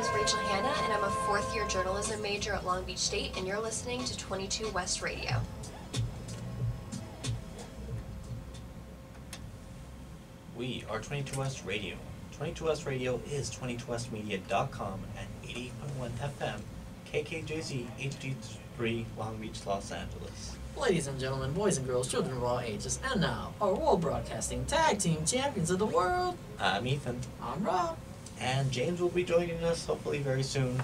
is Rachel Hanna, and I'm a fourth-year journalism major at Long Beach State, and you're listening to 22 West Radio. We are 22 West Radio. 22 West Radio is 22westmedia.com and 88.1 FM, KKJZ HD3, Long Beach, Los Angeles. Ladies and gentlemen, boys and girls, children of all ages, and now, our World Broadcasting Tag Team Champions of the World. I'm Ethan. I'm Rob. And James will be joining us hopefully very soon.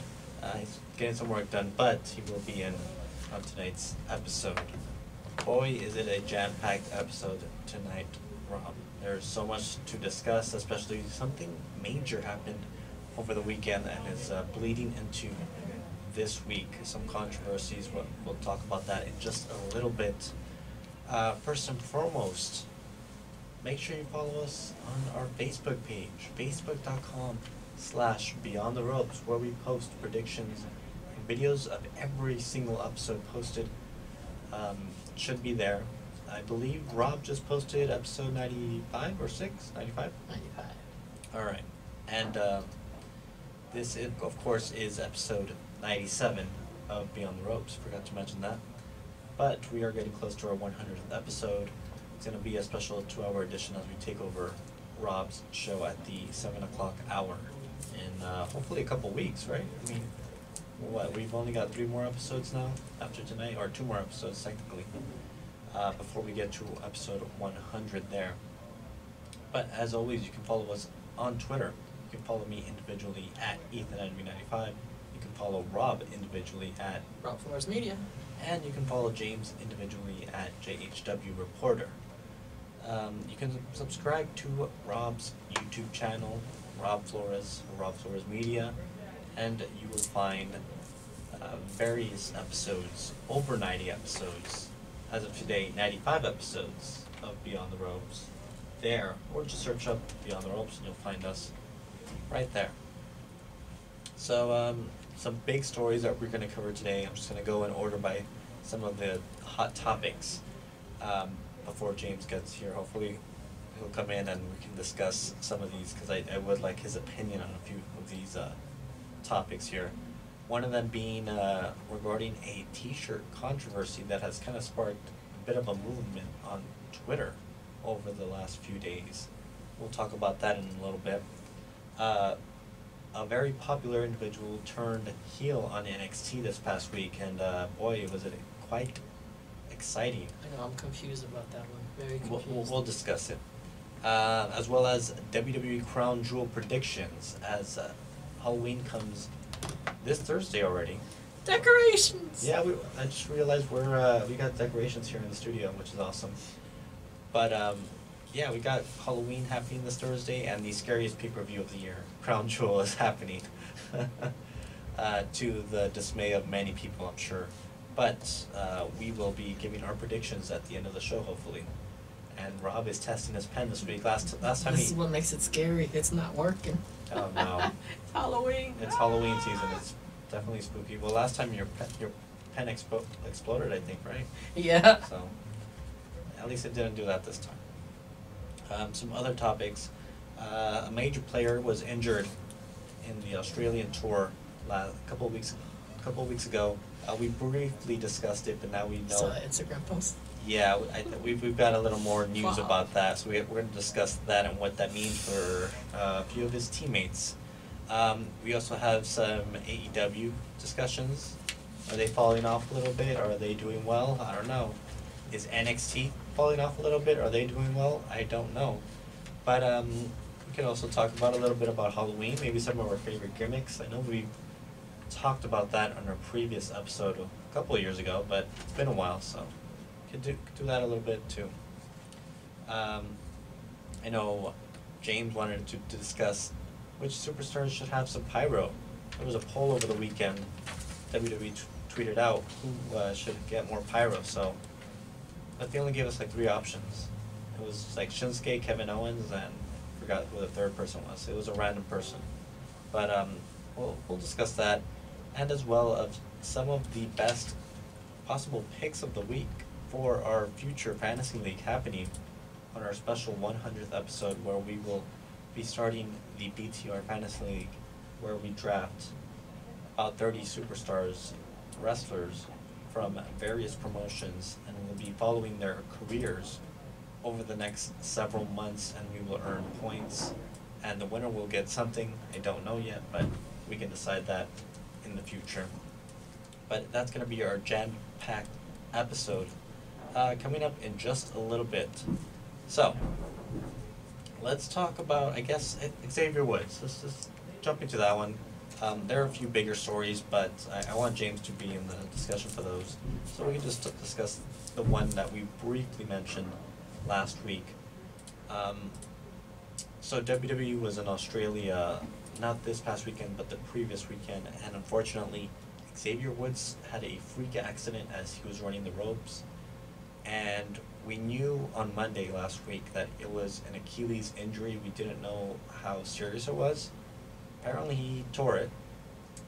He's getting some work done, but he will be in on tonight's episode. Boy, is it a jam-packed episode tonight, Rob. There's so much to discuss, especially something major happened over the weekend and is bleeding into this week. Some controversies, we'll talk about that in just a little bit. First and foremost, make sure you follow us on our Facebook page, facebook.com/Beyond the Ropes, where we post predictions and videos of every single episode posted. Should be there. I believe Rob just posted episode 95 or 6? 95? 95. Alright. And this, of course, is episode 97 of Beyond the Ropes. Forgot to mention that. But we are getting close to our 100th episode. It's going to be a special 2-hour edition as we take over Rob's show at the 7 o'clock hour in hopefully a couple weeks, right? I mean, what, we've only got 3 more episodes now after tonight, or 2 more episodes technically, before we get to episode 100 there. But as always, you can follow us on Twitter. You can follow me individually at EthanNV95. You can follow Rob individually at Rob Flores Media. And you can follow James individually at JHW Reporter. You can subscribe to Rob's YouTube channel, Rob Flores Media, and you will find various episodes, over 90 episodes, as of today, 95 episodes of Beyond the Ropes there, or just search up Beyond the Ropes and you'll find us right there. So, some big stories that we're going to cover today. I'm just going to go in order by some of the hot topics before James gets here. Hopefully he'll come in and we can discuss some of these, because I would like his opinion on a few of these topics here. One of them being regarding a t-shirt controversy that has kind of sparked a bit of a movement on Twitter over the last few days. We'll talk about that in a little bit. A very popular individual turned heel on NXT this past week, and boy, was it quite exciting. I know, I'm confused about that one. Very confused. We'll discuss it. As well as WWE Crown Jewel predictions, as Halloween comes this Thursday already. Decorations! Yeah, I just realized we got decorations here in the studio, which is awesome. But yeah, we got Halloween happening this Thursday, and the scariest pay-per-view of the year, Crown Jewel, is happening. To the dismay of many people, I'm sure. But we will be giving our predictions at the end of the show, hopefully. And Rob is testing his pen this week. Last time This is what makes it scary. It's not working. Oh no. It's Halloween. It's Halloween season. It's definitely spooky. Well, last time your pen exploded, I think, right? Yeah. So at least it didn't do that this time. Some other topics. A major player was injured in the Australian tour a couple of weeks ago. We briefly discussed it, but now we know. So Instagram post. Yeah, we've got a little more news about that, so we're going to discuss that and what that means for a few of his teammates. We also have some AEW discussions. Are they falling off a little bit? Or are they doing well? I don't know. Is NXT falling off a little bit? Are they doing well? I don't know. But we can also talk about a little bit about Halloween, maybe some of our favorite gimmicks. I know we talked about that on our previous episode a couple of years ago, but it's been a while, so could do that a little bit too. I know James wanted to discuss which superstars should have some pyro. There was a poll over the weekend. WWE tweeted out who should get more pyro, so but they only gave us like 3 options. It was like Shinsuke, Kevin Owens, and I forgot who the third person was. It was a random person. But we'll discuss that, and as well of some of the best possible picks of the week for our future Fantasy League happening on our special 100th episode, where we will be starting the BTR Fantasy League where we draft about 30 superstars, wrestlers from various promotions, and we'll be following their careers over the next several months, and we will earn points, and the winner will get something. I don't know yet, but we can decide that in the future. But that's going to be our jam-packed episode coming up in just a little bit. So, let's talk about, I guess, Xavier Woods. Let's just jump into that one. There are a few bigger stories, but I want James to be in the discussion for those. So we can just discuss the one that we briefly mentioned last week. So WWE was in Australia, not this past weekend, but the previous weekend, and unfortunately, Xavier Woods had a freak accident as he was running the ropes, and we knew on Monday last week that it was an Achilles injury. We didn't know how serious it was. Apparently he tore it,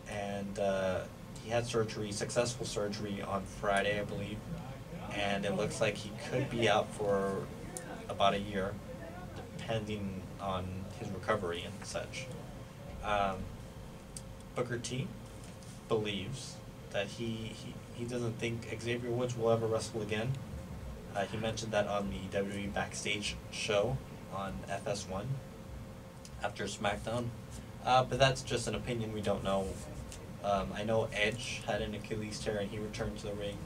and he had surgery, successful surgery on Friday, I believe, and it looks like he could be out for about a year, depending on his recovery and such. Booker T believes that he doesn't think Xavier Woods will ever wrestle again. He mentioned that on the WWE Backstage show on FS1 after SmackDown. But that's just an opinion, we don't know. I know Edge had an Achilles tear and he returned to the ring.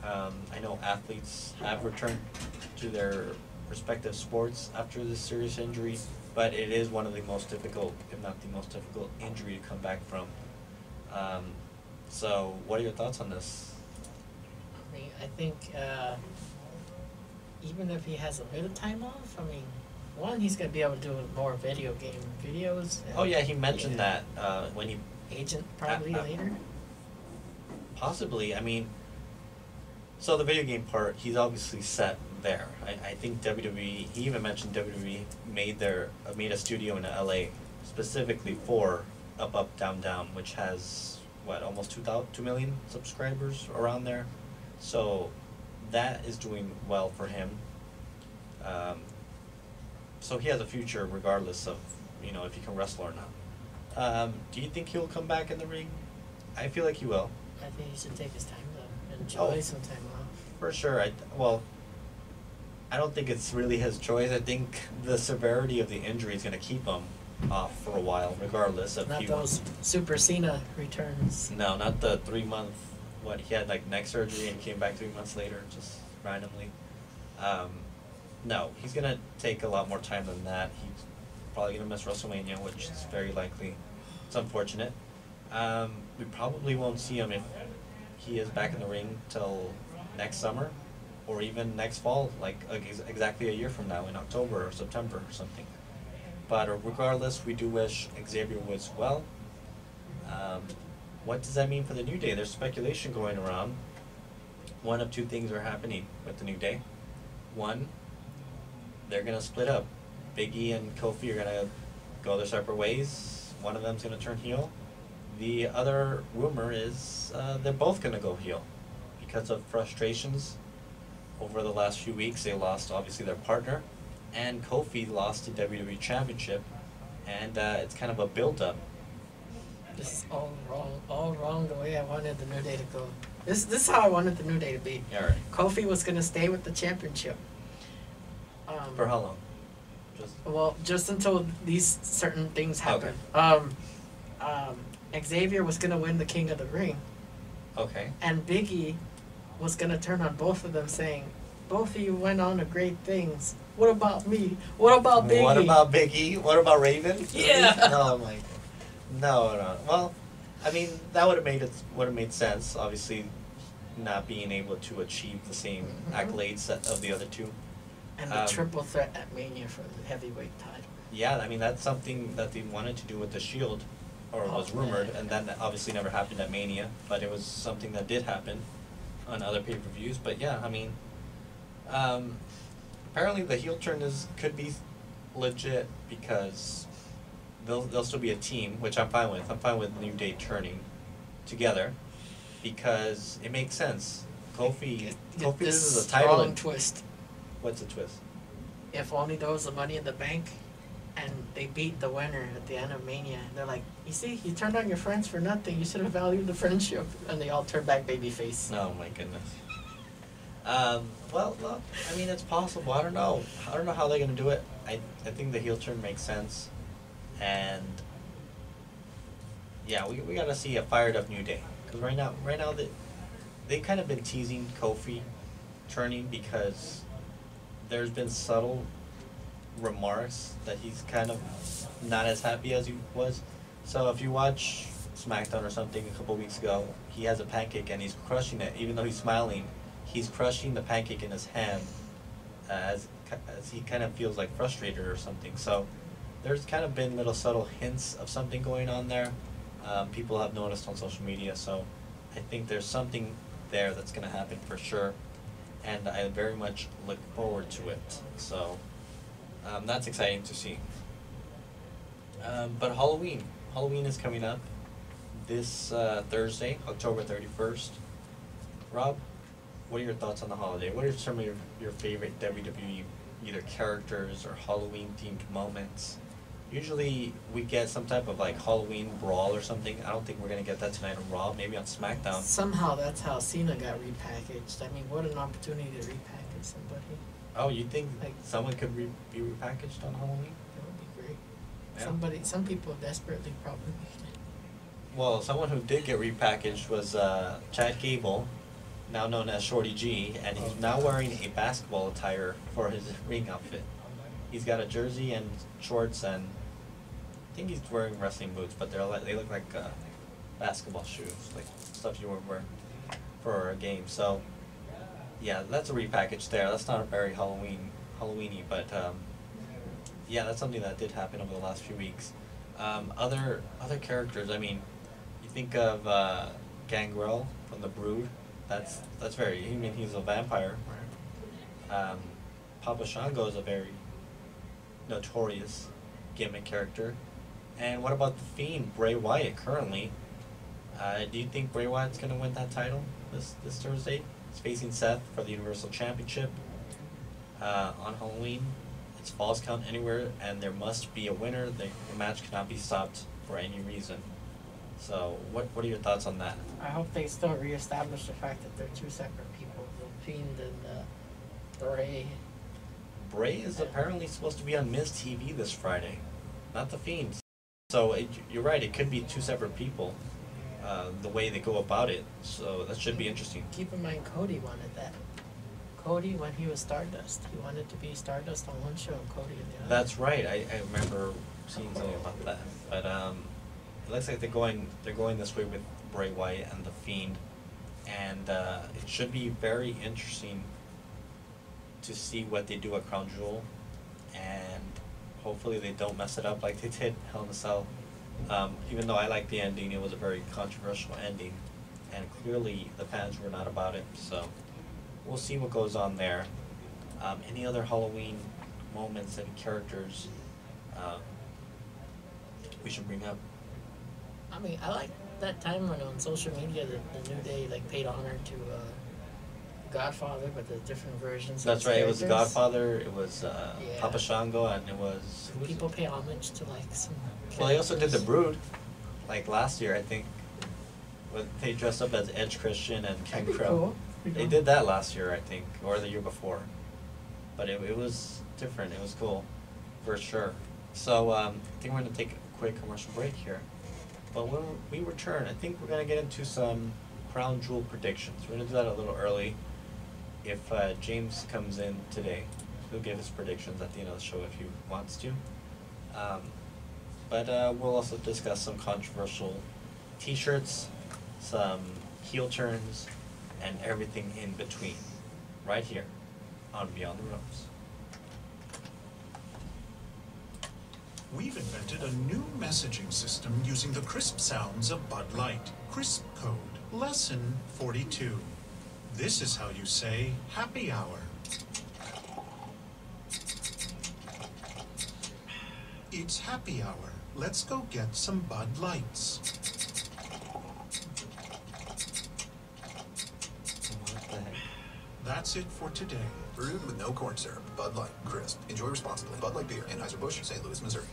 I know athletes have returned to their respective sports after this serious injury, but it is one of the most difficult, if not the most difficult, injury to come back from. So, what are your thoughts on this? I think even if he has a little time off, one, he's going to be able to do more video game videos. Oh yeah, he mentioned that when he... Agent probably later? Possibly, so the video game part, he's obviously set there. I think WWE, he even mentioned WWE made a studio in LA specifically for Up Up Down Down, which has, almost 2 million subscribers around there. So that is doing well for him. So he has a future regardless of, if he can wrestle or not. Do you think he'll come back in the ring? I feel like he will. I think he should take his time though. Enjoy some time off. For sure. I don't think it's really his choice. I think the severity of the injury is going to keep him off for a while, regardless of not those Super Cena returns. No, not the 3 month. He had neck surgery and came back 3 months later, just randomly. No, he's gonna take a lot more time than that. He's probably gonna miss WrestleMania, which is very likely. It's unfortunate. We probably won't see him if he is back in the ring till next summer, or even next fall, exactly a year from now in October or September or something. But regardless, we do wish Xavier Woods well. What does that mean for the New Day? There's speculation going around. One of two things are happening with the New Day. One, they're going to split up. Big E and Kofi are going to go their separate ways. One of them's going to turn heel. The other rumor is they're both going to go heel because of frustrations. Over the last few weeks, they lost, obviously, their partner. And Kofi lost the WWE Championship. And it's kind of a build-up. This is all wrong the way I wanted the New Day to go. This is how I wanted the New Day to be. Yeah, right. Kofi was going to stay with the championship. For how long? Just until these certain things happen. Okay. Xavier was going to win the King of the Ring. Okay. And Big E was going to turn on both of them saying, both of you went on to great things. What about me? What about Big E? What about Big E? What about Raven? Yeah. No, No. Well, that would have made sense. Obviously, not being able to achieve the same accolades of the other two. And the triple threat at Mania for the heavyweight title. Yeah, that's something that they wanted to do with the Shield, or was rumored, and then obviously never happened at Mania. But it was something that did happen on other pay-per-views. But yeah, apparently the heel turn could be legit because they'll still be a team, which I'm fine with. I'm fine with New Day turning together because it makes sense. Kofi loses a title. Strong twist. What's the twist? If only there was the Money in the Bank, and they beat the winner at the end of Mania. And they're like, you see, you turned on your friends for nothing. You should have valued the friendship. And they all turn back babyface. Oh my goodness. Well, I mean, it's possible. I don't know. I don't know how they're gonna do it. I think the heel turn makes sense, and yeah, we gotta see a fired up New Day. Because right now they kind of been teasing Kofi turning because there's been subtle remarks that he's kind of not as happy as he was. So if you watch SmackDown or something a couple weeks ago, he has a pancake and he's crushing it, even though he's smiling. He's crushing the pancake in his hand as he kind of feels like frustrated or something. So there's kind of been little subtle hints of something going on there. People have noticed on social media, so I think there's something there that's going to happen for sure, and I very much look forward to it. So that's exciting to see. But Halloween is coming up this Thursday, October 31st. Rob, what are your thoughts on the holiday? What are some of your favorite WWE either characters or Halloween themed moments? Usually we get some type of like Halloween brawl or something. I don't think we're gonna get that tonight on Raw. Maybe on SmackDown. Somehow that's how Cena got repackaged. I mean, what an opportunity to repackage somebody. Oh, you think Like, someone could be repackaged on Halloween? that would be great. Yeah. Some people desperately probably need it. Well, someone who did get repackaged was Chad Gable, now known as Shorty G, and he's now wearing a basketball attire for his ring outfit. He's got a jersey and shorts, and I think he's wearing wrestling boots, but they look like basketball shoes, like stuff you would wear for a game. So yeah, that's a repackage there. That's not very Halloweeny, but yeah, that's something that did happen over the last few weeks. Other characters, I mean, you think of Gangrel from the Brood. That's very. I mean, he's a vampire. Papa Shango is a very notorious gimmick character. And what about the Fiend, Bray Wyatt? Currently, do you think Bray Wyatt's gonna win that title this Thursday? He's facing Seth for the Universal Championship on Halloween. It's Falls Count Anywhere, and there must be a winner. The match cannot be stopped for any reason. So, what are your thoughts on that? I hope they still reestablish the fact that they're two separate people, the Fiend and Bray. Bray is apparently supposed to be on Miz TV this Friday, not the Fiend. So you're right, it could be two separate people, the way they go about it. So that should be interesting. Keep in mind, Cody wanted that. Cody, when he was Stardust, he wanted to be Stardust on one show and Cody on the other. That's right. I remember seeing something about that. But it looks like they're going this way with Bray Wyatt and the Fiend, and it should be very interesting to see what they do at Crown Jewel, and hopefully they don't mess it up like they did Hell in a Cell. Even though I like the ending, it was a very controversial ending, and clearly the fans were not about it. So we'll see what goes on there. Any other Halloween moments and characters we should bring up? I mean, I like that time when on social media the New Day like paid honor to Godfather, but the different versions. That's of right. It was characters. Godfather. It was Yeah. Papa Shango, and it was who was People it? pay homage to like some. Well, they also did the characters. Brood, like last year, I think. When they dressed up as Edge Christian and Ken That'd be Crow. cool. They did that last year, I think, or the year before. But it was different. It was cool, for sure. So I think we're gonna take a quick commercial break here. But when we return, I think we're gonna get into some Crown Jewel predictions. We're gonna do that a little early. If James comes in today, he'll give his predictions at the end of the show if he wants to. But we'll also discuss some controversial T-shirts, some heel turns, and everything in between, right here on Beyond the Ropes. We've invented a new messaging system using the crisp sounds of Bud Light. Crisp Code, Lesson 42. This is how you say happy hour. It's happy hour. Let's go get some Bud Lights. What the heck? That's it for today. Brewed with no corn syrup. Bud Light. Crisp. Enjoy responsibly. Bud Light Beer. Anheuser-Busch, St. Louis, Missouri.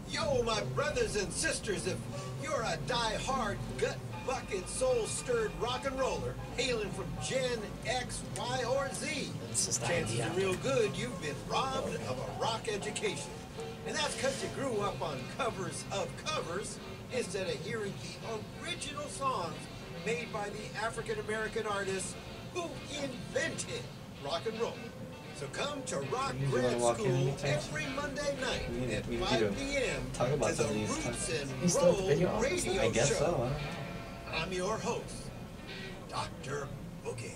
Yo, my brothers and sisters, if you're a die-hard, gut-bucket, soul-stirred rock and roller hailing from Gen X, Y, or Z, chances are real good you've been robbed of a rock education. And that's because you grew up on covers of covers instead of hearing the original songs made by the African-American artists who invented rock and roll. So come to Rock Grad School every Monday night at 5 p.m. talk about to some the of these Roots and Roll radio I guess show. so. I'm your host, Dr. Boogie.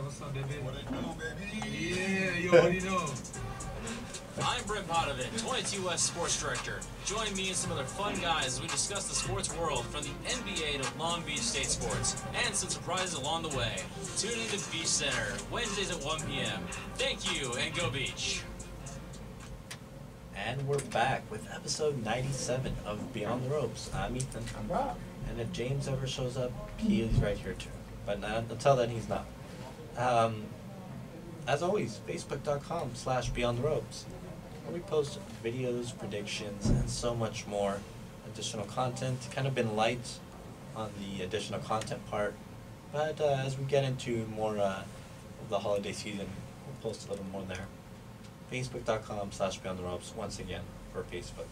What's up, baby? What it do, baby? Yeah, you already know. I'm Brent Potovin, 22 West Sports Director. Join me and some other fun guys as we discuss the sports world from the NBA to Long Beach State sports, and some surprises along the way. Tune in to Beach Center, Wednesdays at 1 p.m. Thank you, and go Beach. And we're back with episode 97 of Beyond the Ropes. I'm Ethan. I'm Rob. And if James ever shows up, he is right here too. But not, until then, he's not. As always, facebook.com/Beyond the Ropes, where we post videos, predictions, and so much more additional content. Kind of been light on the additional content part, but as we get into more of the holiday season, we'll post a little more there. Facebook.com/Beyond the Ropes, once again, for Facebook.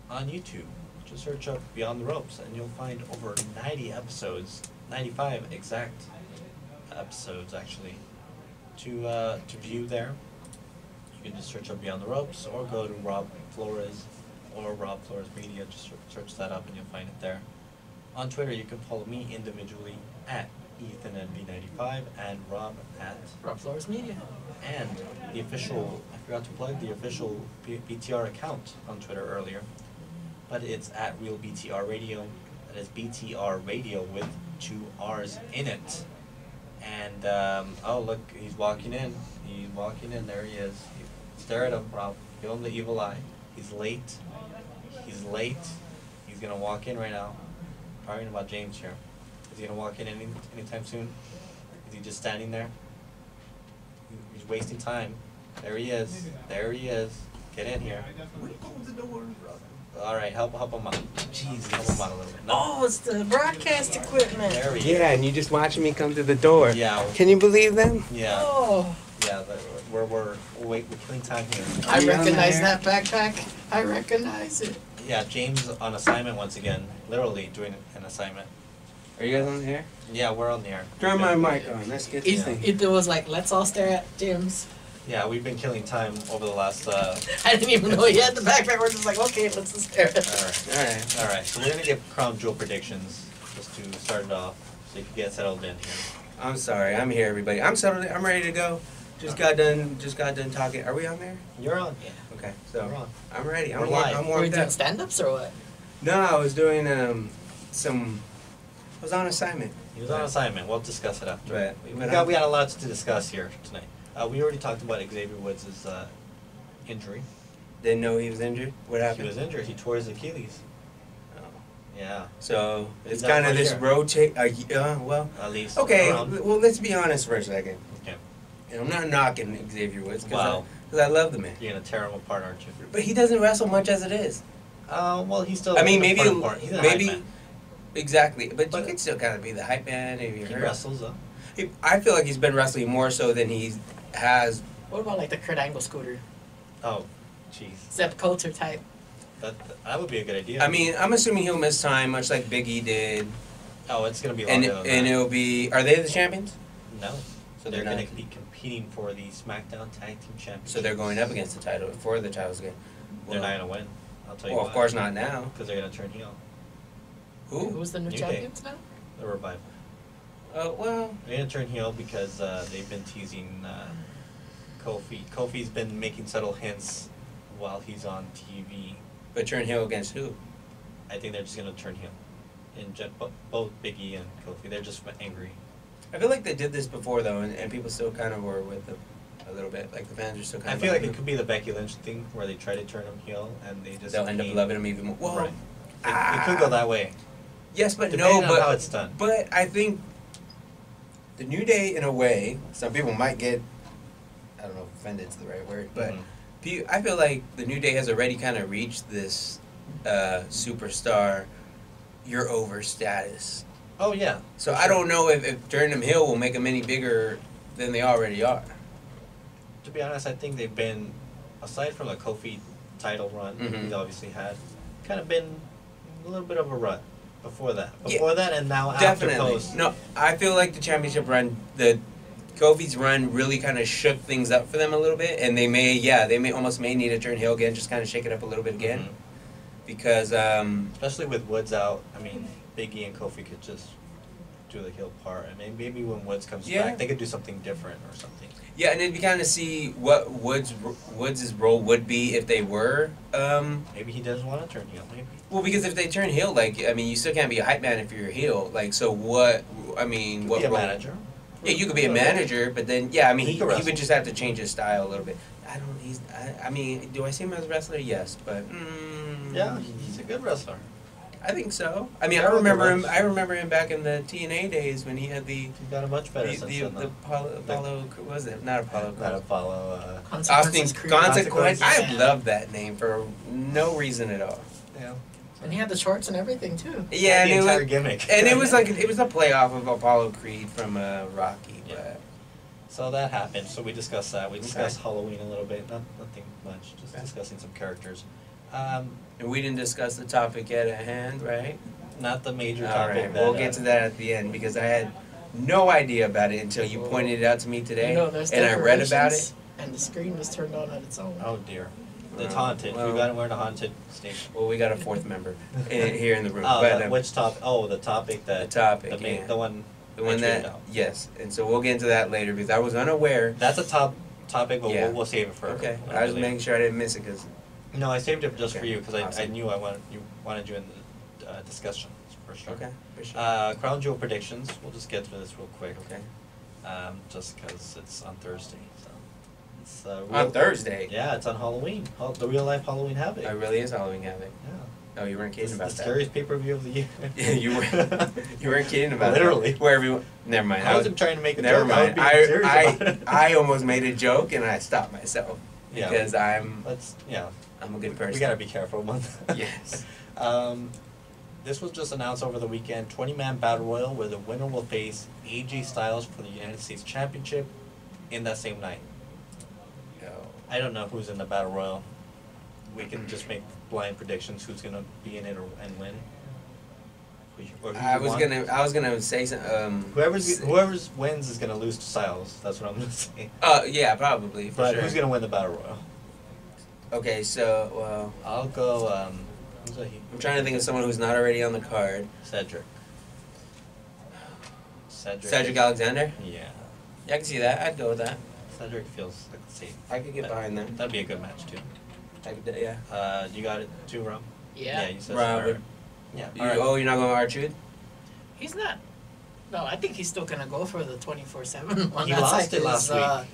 On YouTube, just search up Beyond the Ropes, and you'll find over 90 episodes, 95 exact episodes actually, to view there. You can just search up Beyond the Ropes, or go to Rob Flores or Rob Flores Media. Just search that up and you'll find it there. On Twitter, you can follow me individually at EthanNB95 and Rob at Rob Flores Media. And the official, I forgot to plug the official BTR account on Twitter earlier, but it's at Real BTR Radio. That is BTR Radio with 2 R's in it. And, oh look, he's walking in. He's walking in, there he is. Stare at him, Rob. Give him the evil eye. He's late. He's late. He's gonna walk in right now. Talking about James here. Is he gonna walk in anytime soon? Is he just standing there? He's wasting time. There he is. There he is. Get in here. All right, help him out. Jesus, help him out a little bit. No. Oh, it's the broadcast equipment. There he is. Yeah, and you just watching me come to the door. Yeah. Can you believe them? Yeah. Oh. Yeah, we're killing time here. I recognize that backpack. I recognize it. Yeah, James on assignment once again. Literally doing an assignment. Are you guys on the air? Yeah, we're on the air. Turn my mic on. Let's get this thing. It was like, let's all stare at Jim's. Yeah, we've been killing time over the last. I didn't even know he had the backpack. We're just like, okay, let's just stare at it. All right. So we're gonna get Crown Jewel predictions just to start it off, so you can get settled in here. I'm sorry. I'm here, everybody. I'm settled. I'm ready to go. Just got done talking. Are we on there? You're on. Yeah. Okay. So We're on. I'm ready. We're live. I'm Were you warmed doing up. stand-ups or what? No, I was doing some. I was on assignment. He was on assignment. We'll discuss it after. Right. We got a lot to discuss here tonight. We already talked about Xavier Woods' injury. Didn't know he was injured. What happened? He was injured. He tore his Achilles. Oh. Yeah. So it's He's out kind for of a this year. rotate. Well. At least. Okay. around. Well, let's be honest for a second. Okay. And I'm not knocking Xavier Woods Wow. because I love the man. You're gonna tear him apart, aren't you? But he doesn't wrestle much as it is. Well, he's still. I mean, an maybe important part. He's a hype man. exactly. But you But- could still kind of be the hype man if you're He hurt. wrestles though. I feel like he's been wrestling more so than he has. What about like the Kurt Angle scooter? Oh, jeez. Zeb Coulter type. That would be a good idea. I mean, I'm assuming he'll miss time, much like Big E did, oh, it's gonna be and longer than and that. it'll be. Are they the champions? No. So They're they're gonna not. be competing for the SmackDown Tag Team Championship. So they're going up against the title for the titles again. They're not gonna win. I'll tell you. Well, of course not now. Because they're gonna turn heel. Who? Who's the new New champions now? The Revival. Well, They're gonna turn heel because they've been teasing Kofi. Kofi's been making subtle hints while he's on TV. but turn heel against who? I think they're just gonna turn heel. Both Big E and Kofi, they're just angry. I feel like they did this before though, and people still kind of were with them a little bit. Like the fans are still kind I of. feel like behind it could be the Becky Lynch thing where they try to turn him heel and they just They'll end up hate- loving him even more. Well, Right. It could go that way. Yes, but Depending no, on but how it's done. But I think the New Day, in a way, some people might get, I don't know if offended is the right word, but I feel like the New Day has already kind of reached this superstar, you're over status. Oh, yeah. So I don't know if turning them heel will make them any bigger than they already are. To be honest, I think they've been, aside from the Kofi title run he's obviously had, kind of been a little bit of a rut before that. Before that and now after post. No, I feel like the championship run, the Kofi's run really kind of shook things up for them a little bit, and they may almost need to turn heel again, just kind of shake it up a little bit again. Because especially with Woods out, I mean, Big E and Kofi could just do the heel part. I mean, maybe when Woods comes back, they could do something different or something. Yeah, and it'd be kind of see what Woods' role would be if they were. Maybe he doesn't want to turn heel. Maybe. Well, because if they turn heel, like, I mean, you still can't be a hype man if you're a heel. Like, so what? I mean, You what could be a role? manager. Yeah, you could be a manager, but then I mean, he could wrestle. would just have to change his style a little bit. I mean, do I see him as a wrestler? Yes, but Yeah, he's a good wrestler. I think so. I mean, Yeah, I remember good him. I remember him back in the TNA days when he had the. He got a much better since then, the though. Apollo was it not Apollo? Not Apollo. Austin Consequence. I Yeah. love that name for no reason at all. Yeah. And he had the shorts and everything too. Yeah, the and entire it was, gimmick. and it was like it was a playoff of Apollo Creed from Rocky. Yeah. But So that happened. So we discussed that. We Okay. discussed Halloween a little bit. Nothing much. Just discussing some characters. and we didn't discuss the topic yet at hand, right? Not the major All topic. right, that, we'll get to that at the end because I had no idea about it until you pointed it out to me today, There's and I read about it. decorations, and the screen was turned on at its own. Oh dear. It's Well, haunted. well. We got we're in a haunted station. Well, we got a fourth member here in the room. Oh, but, which topic? Oh, the topic that. the topic, The main, yeah. the one. The one I that, tuned out. yes, and so we'll get into that later because I was unaware. That's a topic, but Yeah. we'll save it for. Okay, another I was later. making sure I didn't miss it because. No, I saved it just for Okay, you because I awesome. knew you wanted you in the discussion for sure. Okay, for sure. Crown Jewel predictions. We'll just get through this real quick. Okay. Just because it's on Thursday, so it's On Thursday? Yeah, it's on Halloween. The real life Halloween Havoc. It really is Halloween Havoc. Yeah. Oh, you weren't kidding It's about the that. scariest pay-per-view of the year. Yeah, you weren't kidding about Literally. that. Where everyone. Never mind. I wasn't trying to make a Never joke. I was mind. being serious about I it. I almost made a joke and I stopped myself Yeah. because I'm I'm a good person. We gotta be careful. Yes. This was just announced over the weekend. 20-man battle royal where the winner will face AJ Styles for the United States Championship in that same night. Yo. I don't know who's in the battle royal. We can just make blind predictions who's gonna be in it and win. Or who I you was want. gonna say some. Whoever's wins is gonna lose to Styles. That's what I'm gonna say. Yeah, probably for But sure. who's gonna win the battle royal? Okay, so well, I'll go. Who's that? I'm trying to think of someone who's not already on the card. Cedric. Cedric Alexander. Yeah. Yeah, I can see that. I'd go with that. Cedric feels like safe. I could get behind that. That'd be a good match too. I could, yeah. You got it too, Rob? Yeah. Yeah, you said Rob, so. Yeah. You, All right. Oh, you're not going with R-Truth? He's not. No, I think he's still gonna go for the 24/7 one. He That's lost like it last week.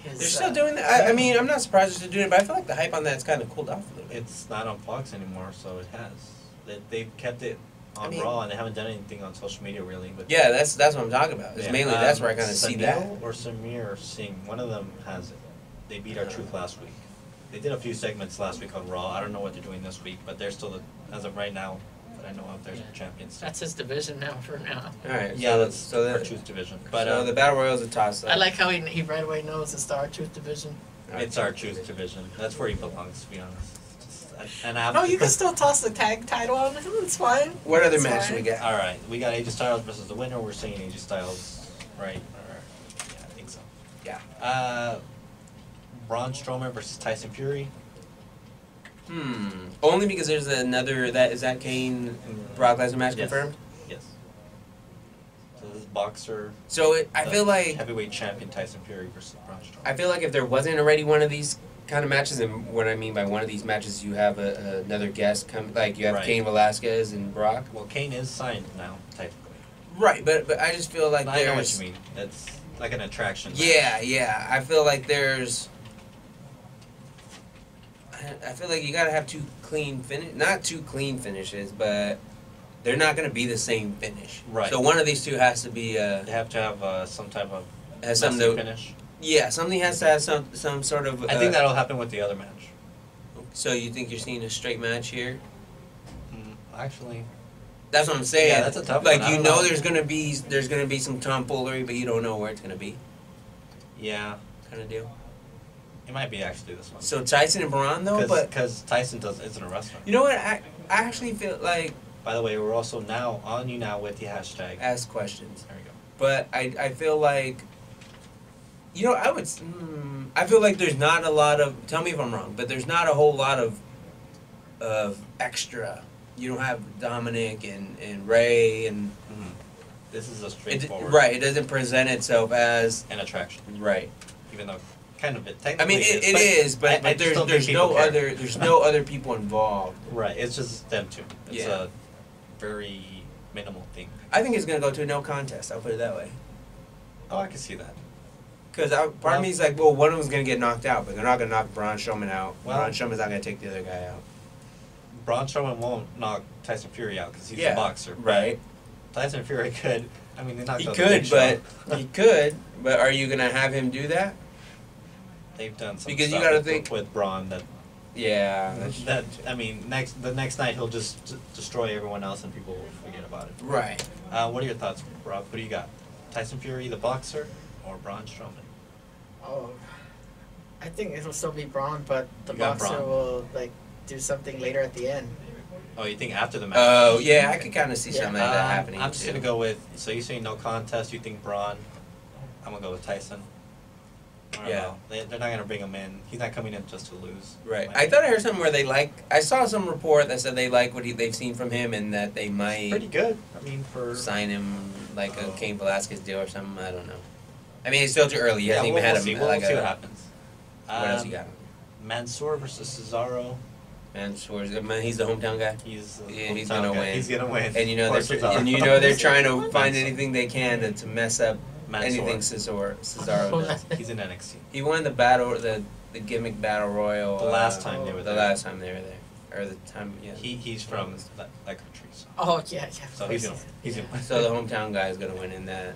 His, They're still doing that. I mean, I'm not surprised they're still doing it, but I feel like the hype on that's kind of cooled off a little bit. It's not on Fox anymore, so it has. They've kept it on I mean- Raw, and they haven't done anything on social media really. But Yeah, that's what I'm talking about. It's yeah, mainly that's where I kind of see that. Sunil or Samir Singh, one of them has it. They beat our Truth last week. They did a few segments last week on Raw. I don't know what they're doing this week, but they're still, as of right now, that I know of, they're champions. That's his division now for now. All right. Yeah, so that's so our the, Truth division. But so the battle royal is a toss up. I like how he right away knows it's the R-Truth division. it's our Truth division. That's where he belongs, to be honest. And No, you can still toss the tag title on him. It's fine. What other It's match fine. we got? All right, we got AJ Styles versus the winner. We're saying AJ Styles, right? Or, yeah, I think so. Yeah. Braun Strowman versus Tyson Fury. Only because there's another is that Kane Brock Lesnar match Yes. confirmed? Yes. So this is boxer. So I the feel like heavyweight champion Tyson Fury versus Braun Strowman. I feel like if there wasn't already one of these kind of matches, and what I mean by one of these matches, you have another guest come, like you have Right. Kane Velasquez and Brock. Well, Kane is signed now, technically. Right, but I just feel like I know what there's you mean. It's like an attraction. yeah. I feel like there's. I feel like you gotta have two clean finish, not two clean finishes, but they're not gonna be the same finish. Right. So one of these two has to be. They have to have some type of has messy something to, finish. Yeah, something has to have some sort of. I think that'll happen with the other match. So you think you're seeing a straight match here? Actually, that's what I'm saying. Yeah, that's a tough like one. you know, there's gonna be some tomfoolery, but you don't know where it's gonna be. Yeah. Kind of deal. It might be actually this one. So Tyson and Braun though, because Tyson isn't a wrestler. You know what? I actually feel like. By the way, we're also now on you now with the hashtag. Ask questions. There we go. But I feel like. You know, I feel like there's not a lot of. Tell me if I'm wrong, but there's not a whole lot of extra. You don't have Dominic and Ray and. This is a straightforward. Right, it doesn't present itself as an attraction. Right. Even though, kind of it. I mean, it is, but there's no other people involved. Right, it's just them two. It's Yeah. a very minimal thing. I think it's gonna go to a no contest. I'll put it that way. Oh, I can see that. Because part of me is like, well, one of them's gonna get knocked out, but they're not gonna knock Braun Strowman out. Well, Braun Strowman's not gonna take the other guy out. Braun Strowman won't knock Tyson Fury out because he's a boxer. Right. Tyson Fury could. I mean, they knocked He out could, the but Big Show. he could. But are you gonna have him do that? They've done some Because stuff you gotta with, think with Braun that. Yeah. That I mean, the next night he'll just destroy everyone else and people will forget about it. Right. What are your thoughts, Rob? What do you got? Tyson Fury, the boxer, or Braun Strowman? Oh, I think it'll still be Braun, but the You got boxer Braun. will like do something later at the end. Oh, you think after the match? Oh, yeah, I could kind of see something like that happening. I'm just too. gonna go with. So you say no contest. You think Braun? I'm gonna go with Tyson. I don't know. They're not gonna bring him in. He's not coming in just to lose. Right. I thought I heard something where I saw some report that said they like what they've seen from him and that they might pretty good. I mean, for sign him like a Cain Velasquez deal or something. I don't know. I mean, it's still too early. You hasn't even had we'll him. see. We'll see what happens. What else you got? Mansoor versus Cesaro. Mansoor's good. Man, he's the hometown guy. He's gonna win. He's gonna win. And you know they're trying to find anything they can to mess up anything Cesaro does. He's in NXT. He won the gimmick battle royal. The last time they were there. The last time they were there, or the time. Yeah. He's from that country. So. Oh yeah. So he's gonna. So the hometown guy is gonna win in that.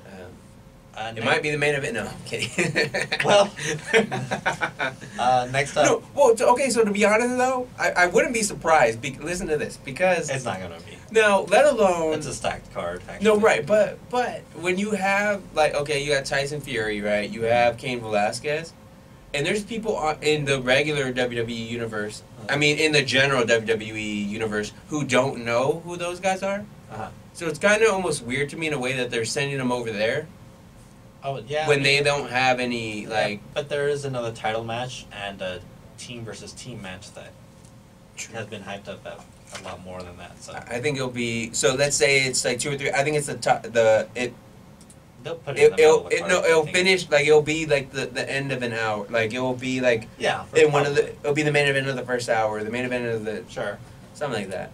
It next, might be the main event. No, I'm kidding. Well, next up. No, well, okay. So to be honest, though, I wouldn't be surprised. Listen to this, because it's not gonna be. No, let alone it's a stacked card. Actually. No, right, but when you have you got Tyson Fury, right? You have Cain Velasquez, and there's people in the regular WWE universe. I mean, in the general WWE universe, who don't know who those guys are. So it's kind of almost weird to me in a way that they're sending them over there. Oh yeah. When they don't have any But there is another title match and a team versus team match that has been hyped up a lot more than that. So I think it'll be. So let's say it's like 2 or 3. I think it's the top. They'll put it in the middle of the card, it'll finish it'll be like the end of an hour. Like it'll be like in one of it'll be the main event of the first hour. The main event of the something like that.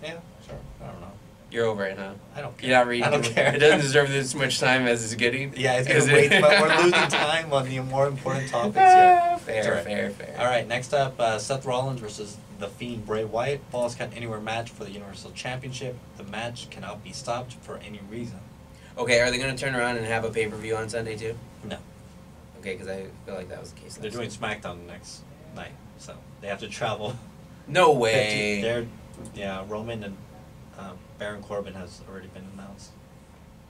Yeah, sure. I don't know. You're over it, huh? I don't care. You're not reading. I don't care. It doesn't deserve this much time as it's getting. Yeah, it's gonna wait, but we're losing time on the more important topics here. Fair. All right, next up, Seth Rollins versus The Fiend Bray Wyatt. Falls Count Anywhere match for the Universal Championship. The match cannot be stopped for any reason. Okay, are they going to turn around and have a pay-per-view on Sunday too? No. Okay, because I feel like that was the case. They're doing SmackDown the next night, so they have to travel. No way. Roman and Baron Corbin has already been announced,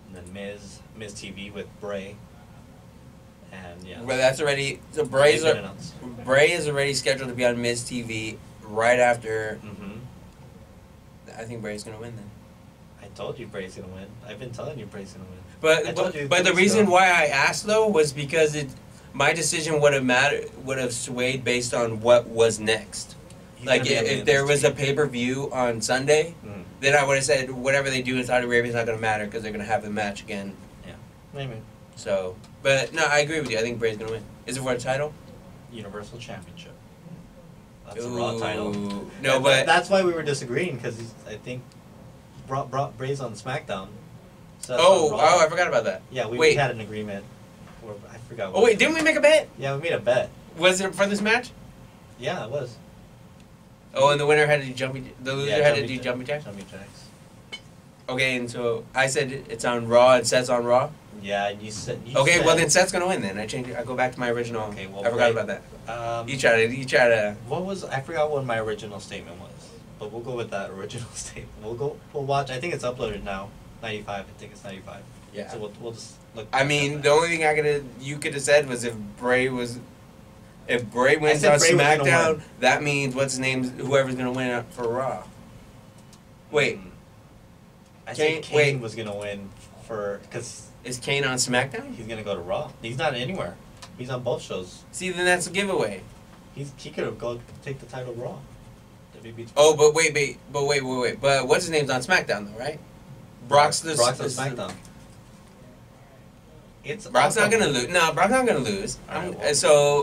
and then Miz TV with Bray. And Well, that's already Bray is already scheduled to be on Miz TV right after. I think Bray's gonna win then. I told you Bray's gonna win. I've been telling you Bray's gonna win. But the reason why I asked though was because my decision would have swayed based on what was next. Like if there was a pay-per-view on Sunday, then I would have said whatever they do in Saudi Arabia is not going to matter because they're going to have the match again. Yeah, maybe. So, but no, I agree with you. I think Bray's going to win. Is it for a title? Universal Championship. That's a Raw title. No, but that's why we were disagreeing because I think brought Bray's on SmackDown. So I forgot about that. Yeah, we had an agreement. I forgot. Oh wait, didn't we make a bet? Yeah, we made a bet. Was it for this match? Yeah, it was. Oh, and the winner had to do jumping. The loser had to do jumping jacks. Jumping jacks. Okay, and so I said it's on Raw and Seth's on Raw. Yeah, and you said. Okay, well then Seth's gonna win. Then I change it. I go back to my original. Okay, well, I forgot about that. You try to. What was I forgot what my original statement was, but we'll go with that original statement. We'll watch. I think it's uploaded now. 95. I think it's 95. Yeah. So we'll just look. I mean, the only thing you could have said was if Bray wins on Bray SmackDown, that means whoever's gonna win for Raw. Wait. I said Kane was gonna win because is Kane on SmackDown? He's gonna go to Raw. He's not anywhere. He's on both shows. See, then that's a giveaway. He could have go take the title Raw. Oh, but wait. But what's his name's on SmackDown though, right? Brock's on SmackDown. Brock's not gonna lose. No, Brock's not gonna lose. Right,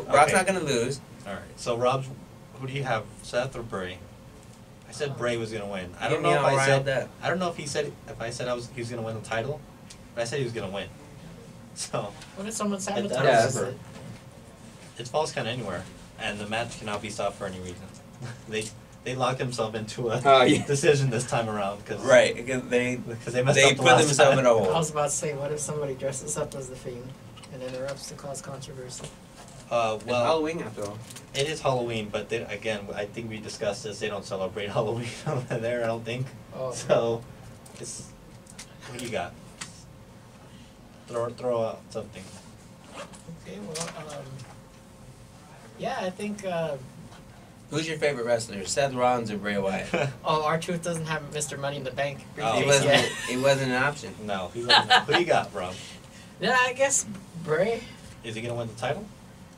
Brock's not gonna lose. All right. So Rob, who do you have, Seth or Bray? I said Bray was gonna win. I don't know if I said that. I don't know if he said he was gonna win the title, but I said he was gonna win. So. What if someone sabotages it? It falls kind of anywhere, and the match cannot be stopped for any reason. They locked themselves into a decision this time around because they messed up put themselves in a hole. I was about to say, what if somebody dresses up as the Fiend and interrupts to cause controversy? Well, it's Halloween after all. It is Halloween, but again, I think we discussed this. They don't celebrate Halloween over there. I don't think. Oh, so, it's what do you got? Throw out something. Okay, well, yeah, I think. Who's your favorite wrestler, Seth Rollins or Bray Wyatt? Oh, R-Truth doesn't have Mr. Money in the Bank. He wasn't an option. No, he wasn't. Who do you got, Rob? Yeah, I guess Bray. Is he gonna win the title?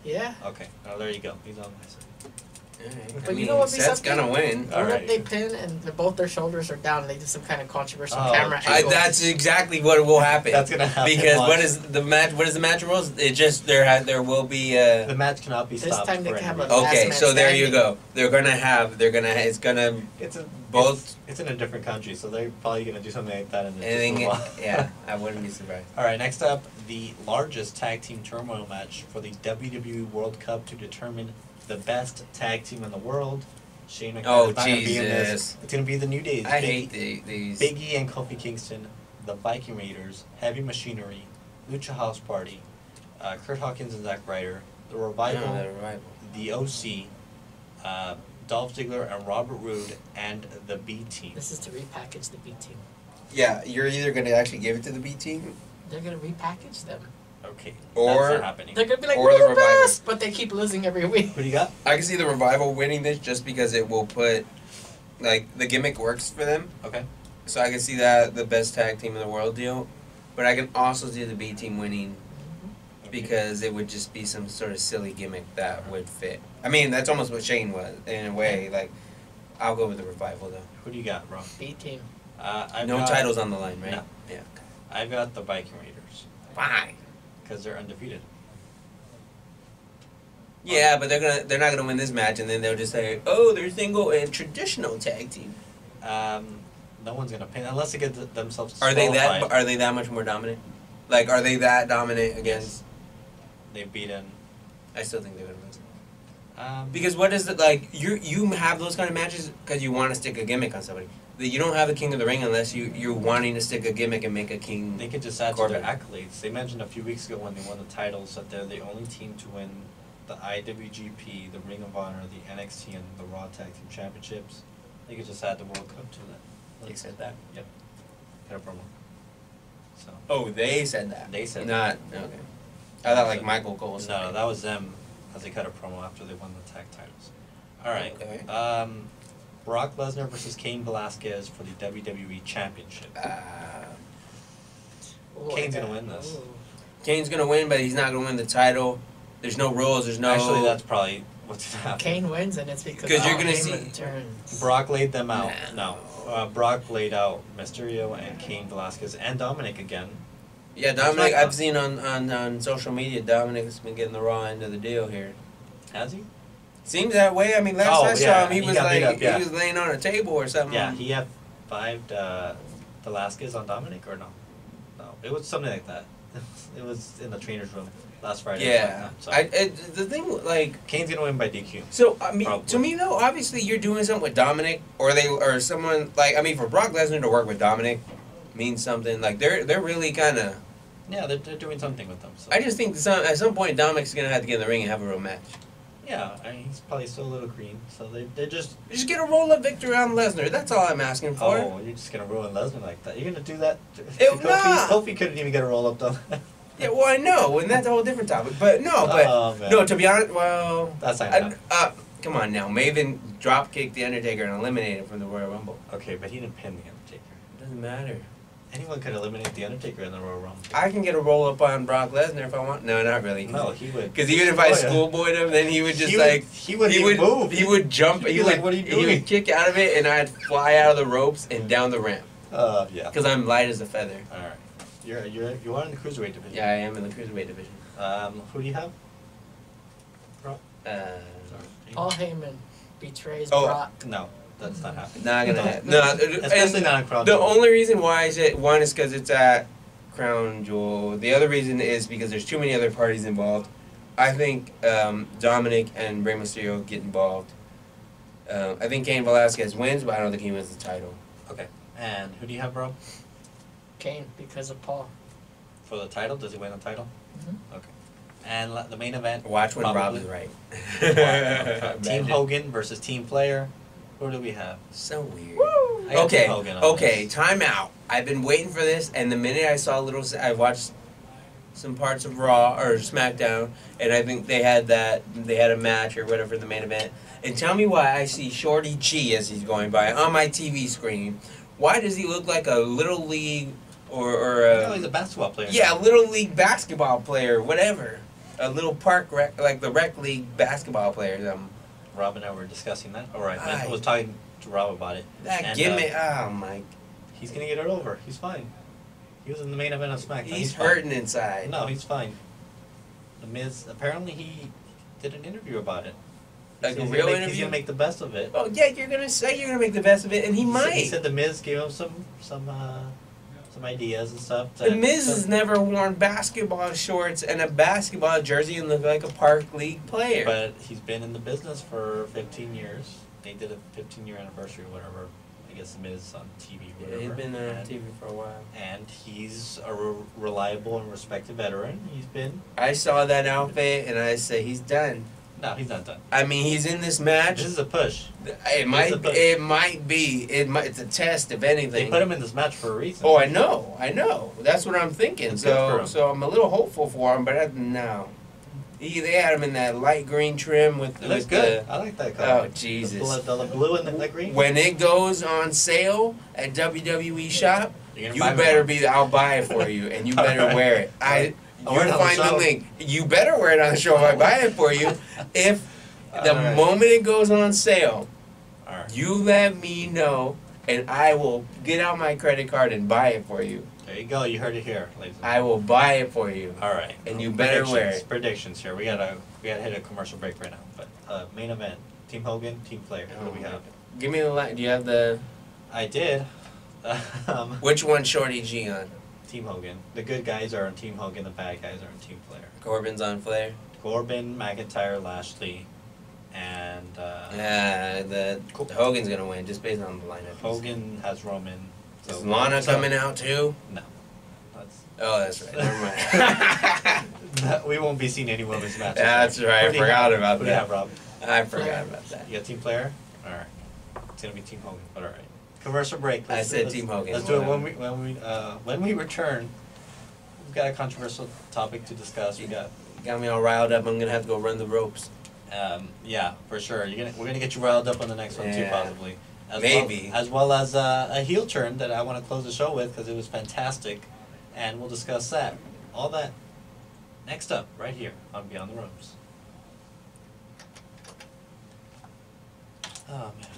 Yeah. Okay. Oh, there you go. He's on my side. Right. But you know what? Seth's gonna win. What if they pin and both their shoulders are down and they do some kind of controversial camera angle? That's exactly what will happen. That's gonna happen. Because what is the match rules? It just there will be the match cannot be stopped. This time they can have a okay, so there you go. It's in a different country, so they're probably gonna do something like that in the yeah, I wouldn't be surprised. All right, next up, the largest tag team turmoil match for the WWE World Cup to determine the best tag team in the world. Shane McMahon is not gonna be in this. It's gonna be the New Days. I hate these. Big E and Kofi Kingston, the Viking Raiders, Heavy Machinery, Lucha House Party, Kurt Hawkins and Zack Ryder, the Revival, the OC, Dolph Ziggler and Robert Roode, and the B Team. This is to repackage the B Team. Yeah, you're either gonna actually give it to the B Team. They're gonna repackage them. Okay. Or that's not happening. They're gonna be like, we're the best, but they keep losing every week. What do you got? I can see the Revival winning this just because it will put, like, the gimmick works for them. Okay. So I can see that the best tag team in the world deal, but I can also see the B Team winning because it would just be some sort of silly gimmick that would fit. I mean, that's almost what Shane was in a way. Like, I'll go with the Revival though. Who do you got, Ron? B Team. No titles on the line, right? No. Yeah. I've got the Viking Raiders. Why? Because they're undefeated. Yeah, but they're not gonna win this match, and then they'll just say, "Oh, they're single and traditional tag team." No one's gonna pin unless they get themselves. Are they that much more dominant? Like, are they that dominant against? They've beaten. I still think they're gonna lose. Because what is it like? You have those kind of matches because you want to stick a gimmick on somebody. You don't have a King of the Ring unless you're wanting to stick a gimmick and make a king. They could just add to their accolades. They mentioned a few weeks ago when they won the titles that they're the only team to win the IWGP, the Ring of Honor, the NXT, and the Raw Tag Team Championships. They could just add the World Cup to that. They said that? Yep. Cut a promo. So. Oh, they said that. They said that. Not okay. I thought like Michael Cole. No, that was them as they cut a promo after they won the tag titles. All right. Okay. Brock Lesnar versus Cain Velasquez for the WWE Championship. Kane's gonna win this. Kane's gonna win, but he's not gonna win the title. There's no rules. There's no. Actually, that's probably what's happening. Kane wins, and it's because you're gonna see returns. Brock laid them out. No, Brock laid out Mysterio and Cain Velasquez and Dominic again. Yeah, Dominic. I've seen on social media. Dominic's been getting the raw end of the deal here. Has he? Seems that way. I mean, last I saw him, he was like he was laying on a table or something. Yeah, he had 5 Velasquez on Dominic or no? No, it was something like that. It was in the trainer's room last Friday. Yeah. So The thing, like, Kane's gonna win by DQ. so I mean, Probably. to me though, obviously you're doing something with Dominic, or someone like, I mean, for Brock Lesnar to work with Dominic means something. Like they're really kind of. Yeah, they're doing something with them. So. I just think at some point Dominic's gonna have to get in the ring and have a real match. Yeah, I mean, he's probably still a little green, so they just. Just get a roll up victory on Lesnar. That's all I'm asking for. Oh, you're just gonna ruin Lesnar like that? You're gonna do that? Ew, nah. Kofi couldn't even get a roll up though. Yeah, well, I know, and that's a whole different topic. But no, to be honest, well, that's not gonna happen. Come on now, Maven drop kicked the Undertaker and eliminated him from the Royal Rumble. Okay, but he didn't pin the Undertaker. It doesn't matter. Anyone could eliminate the Undertaker in the Royal Rumble. I can get a roll up on Brock Lesnar if I want. No, not really. No, he would. Because even if I schoolboyed him, then he would just he would move. He would jump. He'd be like, "What are you doing?" He would kick out of it, and I'd fly out of the ropes and down the ramp. Yeah. Because I'm light as a feather. All right. You are in the cruiserweight division. Yeah, I am in the cruiserweight division. Who do you have? Paul Heyman betrays Oh, Brock. No, that's not happening. Not gonna happen. No, Especially not in Crown The Jewel. only reason why is one is because it's at Crown Jewel. The other reason is because there's too many other parties involved. I think Dominic and Rey Mysterio get involved. I think Cain Velasquez wins, but I don't think he wins the title. Okay. And who do you have, bro? Kane, because of Paul. For the title? Does he win the title? Mm-hmm. Okay. And the main event? Watch when probably- Rob is right. Team Hogan versus Team Flair. Who do we have? So weird. I got Okay, Team Hogan on okay, this. time out. I've been waiting for this, and the minute I saw I watched some parts of Raw or SmackDown, and I think they had a match or whatever in the main event. And tell me why I see Shorty G as he's going by on my TV screen. Why does he look like a little league or No, he's a basketball player. yeah, little league basketball player, whatever. A little park like the rec league basketball player. Rob and I were discussing that. All right, I was talking to Rob about it. That and, gimmick, oh my. He's gonna get it over. He's fine. He was in the main event of SmackDown. He's fine. hurting inside. No, he's fine. The Miz, apparently he did an interview about it. Like a He's real gonna interview? He's gonna make the best of it. Oh yeah, you're gonna say you're gonna make the best of it, and he might. He said the Miz gave him some ideas and stuff. The Miz has never worn basketball shorts and a basketball jersey and looked like a park league player. But he's been in the business for 15 years. They did a 15-year anniversary or whatever. I guess the Miz on TV or whatever. He's been on TV for a while. And he's a reliable and respected veteran. He's been. I saw that outfit and I say he's done. No, he's not done. I mean, he's in this match. This is a push. It might be. It's a test, if anything. They put him in this match for a reason. Oh, I know. That's what I'm thinking. That's good for him. So I'm a little hopeful for him, but no. They had him in that light green trim with. It looks good. I like that color. Oh Jesus! The blue and the light green. When it goes on sale at WWE Shop, you buy better one. be. I'll buy it for you, and you better Alright. wear it. I'll wear it You'll on the find the show. link. You better wear it on the show if I buy it for you. If the Alright. moment it goes on sale, Alright. you let me know, and I will get out my credit card and buy it for you. There you go. You heard it here, ladies. I will buy it for you. All right. And you better wear it. Predictions here. We gotta hit a commercial break right now. But main event: Team Hogan, Team Flair. Who do we have? Give me the line. Do you have the? I did. Which one, Shorty G on? Team Hogan. The good guys are on Team Hogan. The bad guys are on Team Flair. Corbin's on Flair. Corbin, McIntyre, Lashley, and Hogan's gonna win just based on the lineup. Hogan has Roman. Is Lana coming out too? No. Oh, that's right. Never mind. We won't be seeing any women's matches. That's right. I forgot about Who do you that. have, Rob? I forgot about that. You got Team Flair? All right. It's gonna be Team Hogan. But all right. Commercial break. I said Team Hogan. Let's do it when we return. We've got a controversial topic to discuss. We got me all riled up. I'm gonna have to go run the ropes. Yeah, for sure. We're gonna get you riled up on the next one too, Yeah. possibly. Maybe. As well as a heel turn that I want to close the show with because it was fantastic, and we'll discuss that. All that next up, right here on Beyond the Ropes. Oh man.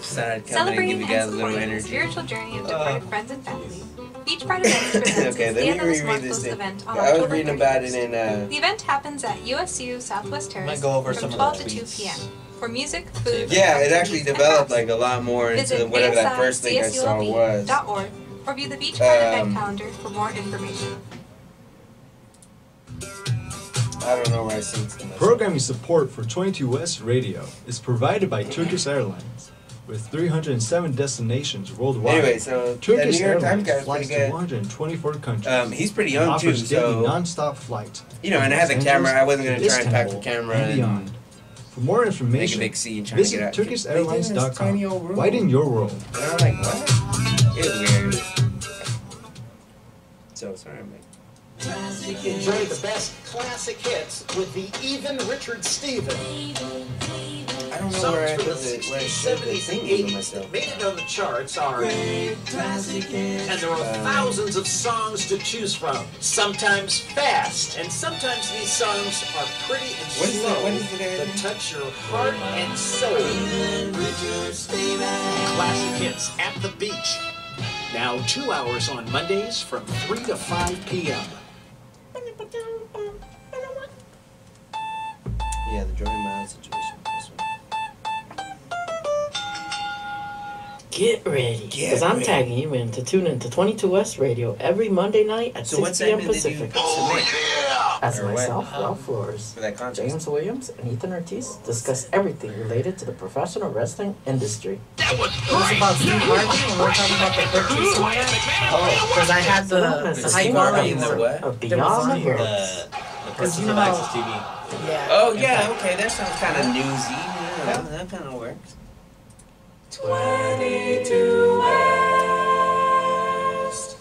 Decided coming and Celebrating give you guys and a little supporting the energy. spiritual journey of departed friends and family. Each Pride event presents Okay, its let me Dia de los reread this Muertos thing. event on I was October reading about it 31st. in The event happens at USU Southwest Terrace go over from some of 12 the to 2 tweets. p.m. for music, food, Yeah, it activities, actually and developed crafts. like a lot more into Visit whatever that first thing I saw was. ASICSULB.org or view the Beach Pride event calendar for more information. I don't know where I synced them. Programming support for 22 West Radio is provided by Turkish Airlines. With 307 destinations worldwide, Anyway, so Turkish the New York Times Airlines guy's flies pretty to good. 124 countries. He's pretty and young too, offers daily so non-stop flights. you know, from and I had the Los camera. I Angeles wasn't going to to try and pack the Istanbul camera and beyond. For more make a information, big scene trying to get visit out. They did in this TurkishAirlines.com. tiny old room. Widen your world. And I'm like, what? It's weird. So sorry, I'm like. Enjoy the best classic hits with the Even Richard Stevens. I don't know Songs where I from put the the where I 60s, showed the 70s, and thing for 80s myself. that made it on the charts are... And there are thousands of songs to choose from. Sometimes fast, and sometimes these songs are pretty and What is slow that? What is it that again? touch your heart and soul. Classic hits at the beach. Now 2 hours on Mondays from 3 to 5 p.m. Yeah, the Jordan Miles situation. This one. Get ready, Get because I'm ready. tagging you in to tune in to 22 West Radio every Monday night at So 6 what p.m. segment did you Pacific. submit As Or what? myself, Ralph Flores, for that contest? James Williams, and Ethan Ortiz discuss everything related to the professional wrestling industry. That was It was about Steve Harvey, and we're talking about the purchase. Oh, because I had the high Steve quality Harvey in the one. what? Of That Beyond was the on here. Ropes. The purchase you of know- Access TV. Yeah. Oh yeah, okay, that sounds kind of newsy. Yeah, that kind of works. 22 West.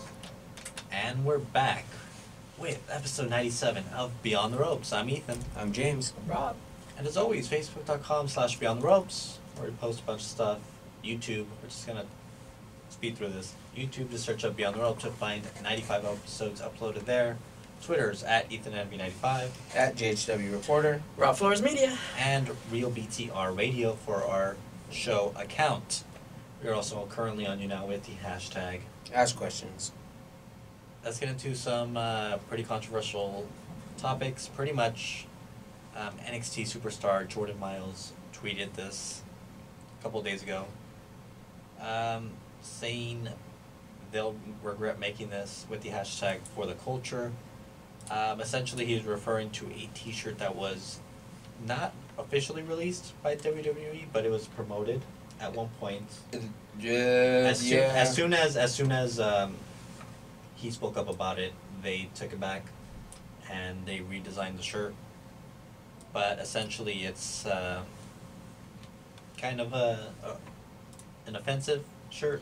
And we're back with episode 97 of Beyond the Ropes. I'm Ethan. I'm James. Rob. And as always, facebook.com/Beyond the Ropes, where we post a bunch of stuff. YouTube, we're just going to speed through this. YouTube, just search up Beyond the Ropes to find 95 episodes uploaded there. Twitter's at EthanNV95. At JHW Reporter. Ralph Flores Media. And Real BTR Radio for our show account. We're also currently on you now with the hashtag. Ask questions. Let's get into some pretty controversial topics. Pretty much NXT superstar Jordan Miles tweeted this a couple of days ago, saying they'll regret making this with the hashtag for the culture. Essentially, he was referring to a T-shirt that was not officially released by WWE, but it was promoted at one point. As soon as he spoke up about it, they took it back and they redesigned the shirt. But essentially, it's kind of an offensive shirt,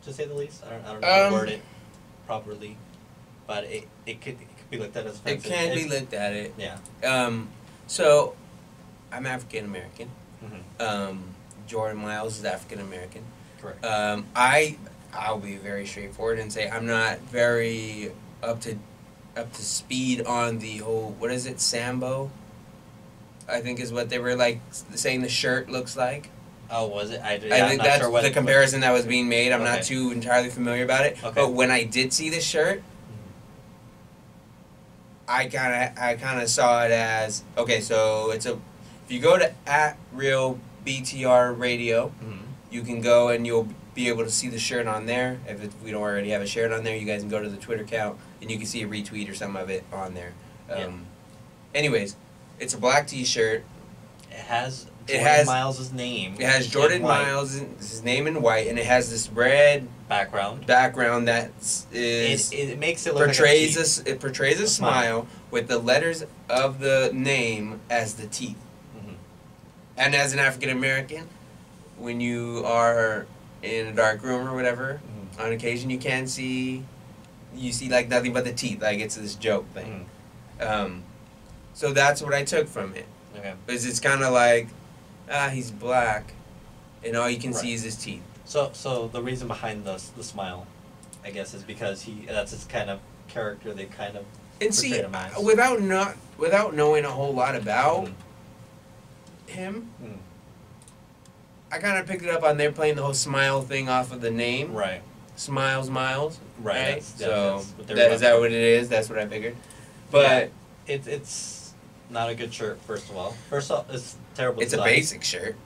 to say the least. I don't know how to word it properly, but it could be looked at as offensive. It can be looked at it. Yeah. So, I'm African American. Mm-hmm. Jordan Miles is African American. Correct. I'll be very straightforward and say I'm not very up to speed on the whole, what is it, Sambo? I think is what they were like saying the shirt looks like. Oh, was it? I think that's the comparison that was being made. I'm not too entirely familiar about it. Okay. But when I did see the shirt, I kind of saw it as, okay, so if you go to @RealBTR Radio, you can go and you'll be able to see the shirt on there. If we don't already have a shirt on there, you guys can go to the Twitter account and you can see a retweet or some of it on there. Anyways, it's a black T-shirt. It has Jordan Miles' name. It has Jordan Miles' his name in white, and it has this red background that is it makes it look portrays like it portrays a smile with the letters of the name as the teeth. Mm-hmm. And as an African American, when you are in a dark room or whatever, on occasion you see like nothing but the teeth, like it's this joke thing. So that's what I took from it. Okay. Because it's kind of like, he's black, and all you can see is his teeth. So the reason behind the smile, I guess, is because that's his kind of character. They kind of and see, portrayed him as. without knowing a whole lot about him, I kind of picked it up on there playing the whole smile thing off of the name. Right. Smiles, Miles. Right. So is that what it is? That's what I figured. But it's not a good shirt. First of all, it's terrible. It's design. a basic shirt.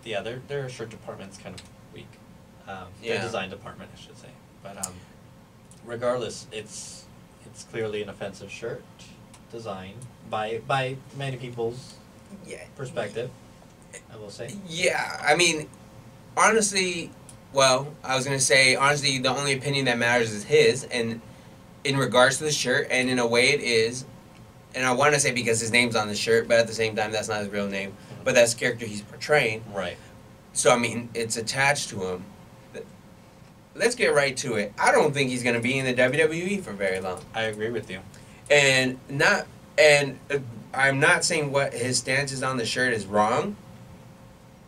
Yeah, their shirt department's kind of weak. Their design department, I should say. But regardless, it's clearly an offensive shirt design by many people's perspective, I will say. Yeah, I mean, honestly, well, I was gonna say honestly, the only opinion that matters is his, and in regards to the shirt, and in a way it is, and I want to say because his name's on the shirt, but at the same time that's not his real name, but that's the character he's portraying. Right. So I mean, it's attached to him. Let's get right to it. I don't think he's gonna be in the WWE for very long. I agree with you. And I'm not saying what his stance is on the shirt is wrong,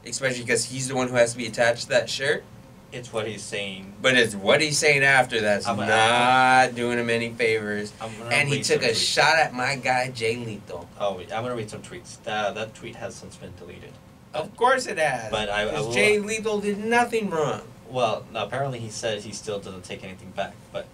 especially because he's the one who has to be attached to that shirt. It's what he's saying. But it's what he's saying after that's not doing him any favors. And he took a shot at my guy, Jay Lethal. Oh, I'm going to read some tweets. That tweet has since been deleted. Of course it has. But because Jay Lethal did nothing wrong. Well, apparently he said he still doesn't take anything back. But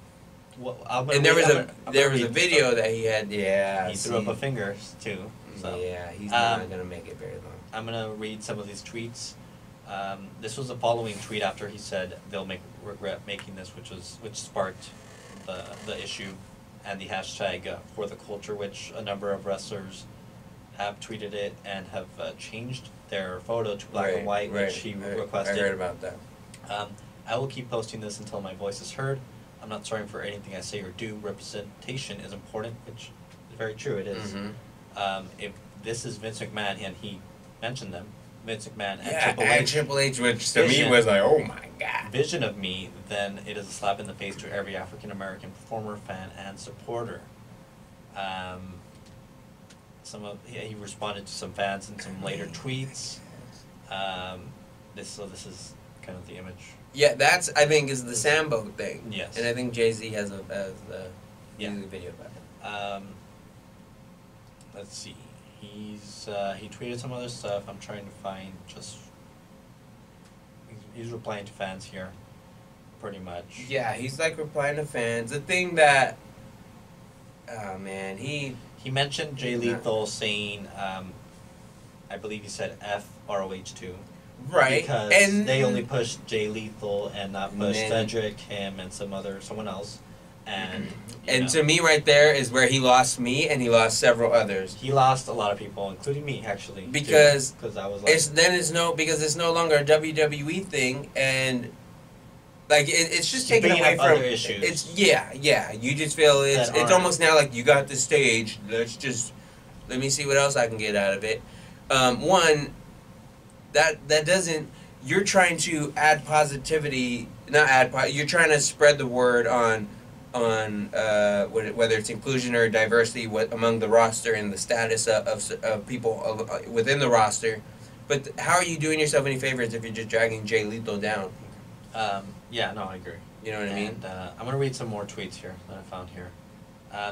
there was a video that he had. Yeah, he threw up a finger too. So yeah, he's not gonna make it very long. I'm gonna read some of these tweets. This was the following tweet after he said they'll regret making this, which sparked the issue and the hashtag for the culture, which a number of wrestlers have tweeted it and have changed their photo to black and white, which he requested. I heard about that. I will keep posting this until my voice is heard. I'm not sorry for anything I say or do. Representation is important, which is very true. It is. Mm-hmm. If this is Vince McMahon, and he mentioned them, Vince McMahon and Triple H, which to me was like, oh my god. Vision of me, then it is a slap in the face to every African American performer, fan, and supporter. He responded to some fans in some later tweets. This is kind of the image. Yeah, that's I think is the Sambo thing. Yes. And I think Jay-Z has a music video about it. Let's see. He tweeted some other stuff. I'm trying to find he's replying to fans here, pretty much. Yeah, he's like replying to fans. The thing that, oh man, he mentioned Jay Lethal saying, I believe he said FROH2. Right. Because and they only pushed Jay Lethal and not pushed Cedric, him, and someone else. And to me right there is where he lost me and he lost several others. He lost a lot of people, including me, actually. Because I was like, it's no longer a WWE thing, and like it's just taken away from other issues. It's you just feel it's almost now like you got the stage. Let me see what else I can get out of it. One, that doesn't. You're trying to add positivity, you're trying to spread the word on whether it's inclusion or diversity among the roster and the status of people within the roster. But how are you doing yourself any favors if you're just dragging Jay Lethal down? Yeah, no, I agree. You know what I mean? I'm going to read some more tweets here that I found here.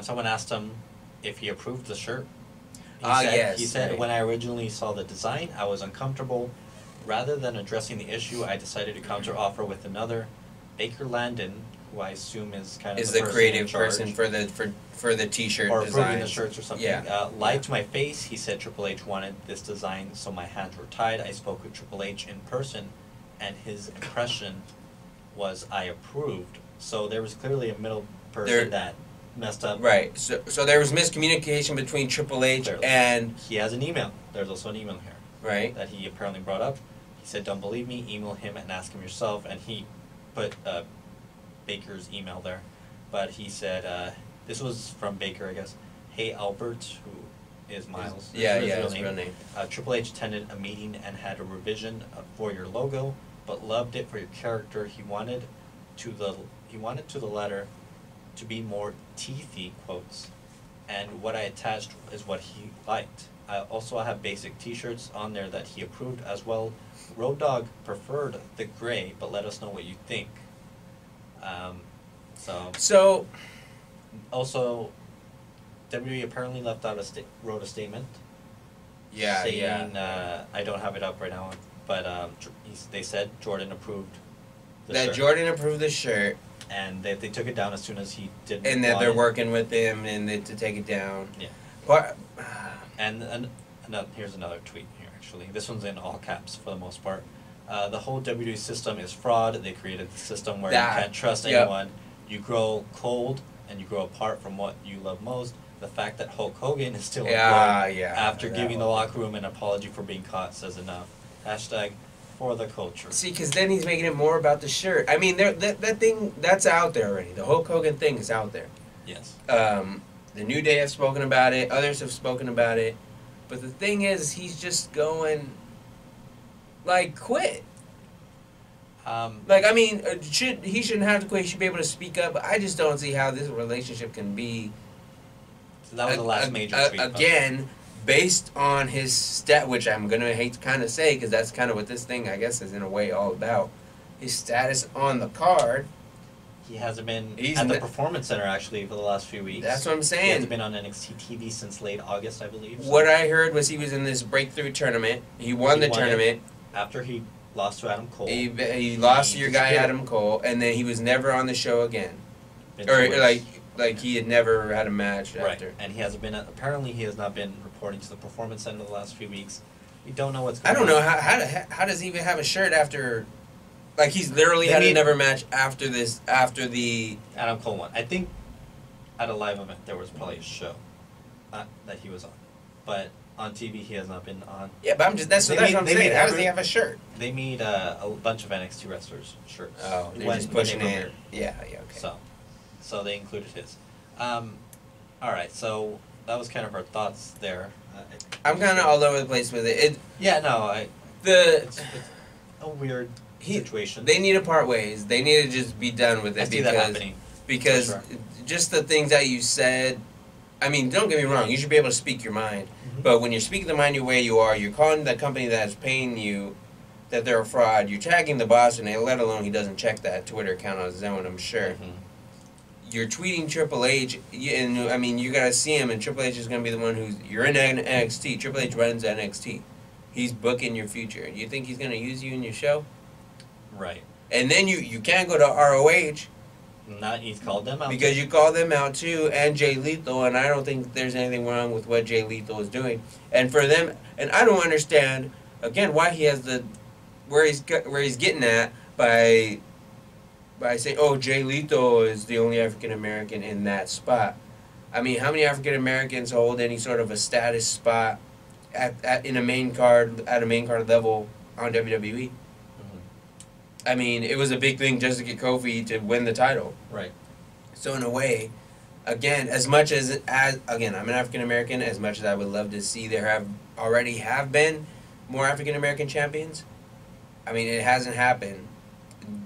Someone asked him if he approved the shirt. He said, when I originally saw the design, I was uncomfortable. Rather than addressing the issue, I decided to counter-offer with another. Baker Landon, who I assume is kind of the creative person for the T-shirt or design, approving the shirts or something. Lied to my face. He said Triple H wanted this design, so my hands were tied. I spoke with Triple H in person, and his impression was I approved. So there was clearly a middle person that messed up. Right. So there was miscommunication between Triple H and he has an email. There's also an email here. Right. That he apparently brought up. He said, "Don't believe me. Email him and ask him yourself." And he put Baker's email there, but he said this was from Baker, I guess. Hey Albert, who is Miles. His real name. Triple H attended a meeting and had a revision for your logo, but loved it for your character. He wanted to the letter to be more teethy quotes, and what I attached is what he liked. I also have basic T-shirts on there that he approved as well. Road Dogg preferred the gray, but let us know what you think. So also, WWE apparently left out wrote a statement. Saying, I don't have it up right now, but they said Jordan approved the shirt. Jordan approved the shirt. And they took it down as soon as he did. And that they're working with him to take it down. Yeah. But, and here's another tweet here, actually. This one's in all caps for the most part. The whole WWE system is fraud. They created a system where That- you can't trust yep. anyone. You grow cold and you grow apart from what you love most. The fact that Hulk Hogan is still employed after that giving the one. locker room an apology for being caught says enough. Hashtag for the culture. See, because then he's making it more about the shirt. I mean, that thing, that's out there already. The Hulk Hogan thing is out there. Yes. The New Day have spoken about it. Others have spoken about it. But the thing is, he's just going, like, quit. Like, I mean, he shouldn't have to quit. He should be able to speak up. But I just don't see how this relationship can be. So that was the last major tweet. Again, based on his which I'm going to hate to kind of say, because that's kind of what this thing, I guess, is in a way all about. His status on the card. He hasn't been at the Performance Center, actually, for the last few weeks. That's what I'm saying. He hasn't been on NXT TV since late August, I believe. So. What I heard was he was in this breakthrough tournament. He won the tournament. After he lost to Adam Cole. He lost to your guy Adam Cole, and then he was never on the show again. Or like he had never had a match after. Right, and he hasn't been. Apparently, he has not been reporting to the Performance Center the last few weeks. We don't know what's going on. I don't know how does he even have a shirt after. Like, he's literally had another match after the Adam Cole one. I think at a live event there was probably a show that he was on, but on TV he has not been on. Yeah, but that's what I'm saying. How does he have a shirt? They made a bunch of NXT wrestlers shirts. Oh, they're just pushing it. Yeah, okay. So they included his. All right, so that was kind of our thoughts there. I'm kind of all over the place with it. It's a weird situation. They need to part ways. They need to just be done with it. I see that happening. Because For sure. just the things that you said, I mean, don't get me wrong, you should be able to speak your mind. Mm-hmm. But when you're speaking the mind your way you are, you're calling the company that is paying you that they're a fraud, you're tagging the boss, and let alone he doesn't check that Twitter account on his own, I'm sure. Mm-hmm. You're tweeting Triple H, and I mean, you gotta see him, and Triple H is gonna be the one you're in NXT. Triple H runs NXT. He's booking your future. You think he's gonna use you in your show? Right. And then you can't go to ROH. He's called them out. Because you called them out too, and Jay Lethal, and I don't think there's anything wrong with what Jay Lethal is doing. And for them, and I don't understand, again, why he has where he's getting at by saying, oh, Jay Lethal is the only African American in that spot. I mean, how many African Americans hold any sort of a status spot at a main card level on WWE? I mean, it was a big thing just to get Kofi to win the title. Right. So in a way, again, as much as again, I'm an African American, as much as I would love to see there already have been more African American champions, I mean, it hasn't happened.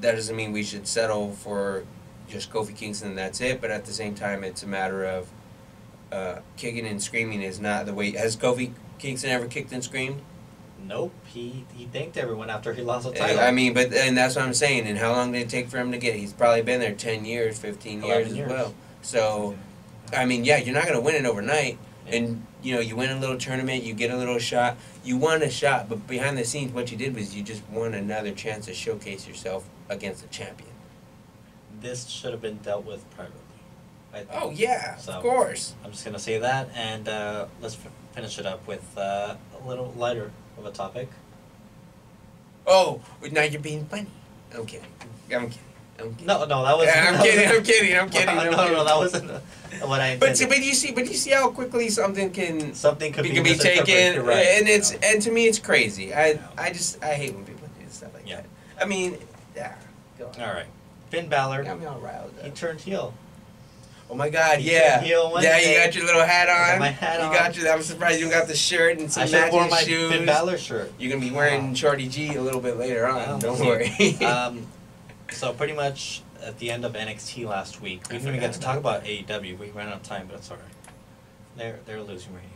That doesn't mean we should settle for just Kofi Kingston and that's it, but at the same time, it's a matter of kicking and screaming is not the way. Has Kofi Kingston ever kicked and screamed? Nope, he thanked everyone after he lost the title. I mean, and that's what I'm saying. And how long did it take for him to get? He's probably been there 10 years, 15 years as well. So, I mean, yeah, you're not going to win it overnight. Yeah. And, you win a little tournament, you get a little shot. You won a shot, but behind the scenes, what you did was you just won another chance to showcase yourself against a champion. This should have been dealt with privately. Oh, yeah, of course. I'm just going to say that, and let's finish it up with a little lighter of a topic. Oh, now you're being funny. I'm kidding. No, that was. I'm kidding. I'm kidding. No, that wasn't what I intended. But you see how quickly something can be taken, right. And to me it's crazy. I hate when people do stuff like that. I mean, go on. All right, Finn Balor. Got me all riled up. He turned heel. Oh my God! He yeah, turned heel yeah. You got your little hat on. I got my hat on. You got your. I'm surprised you got the shirt and some matching wore my shoes. Finn Balor shirt. You're gonna be wearing Shorty G a little bit later on. Don't worry. So pretty much at the end of NXT last week, we didn't even get to talk about AEW. We ran out of time, but it's alright. They're losing ratings.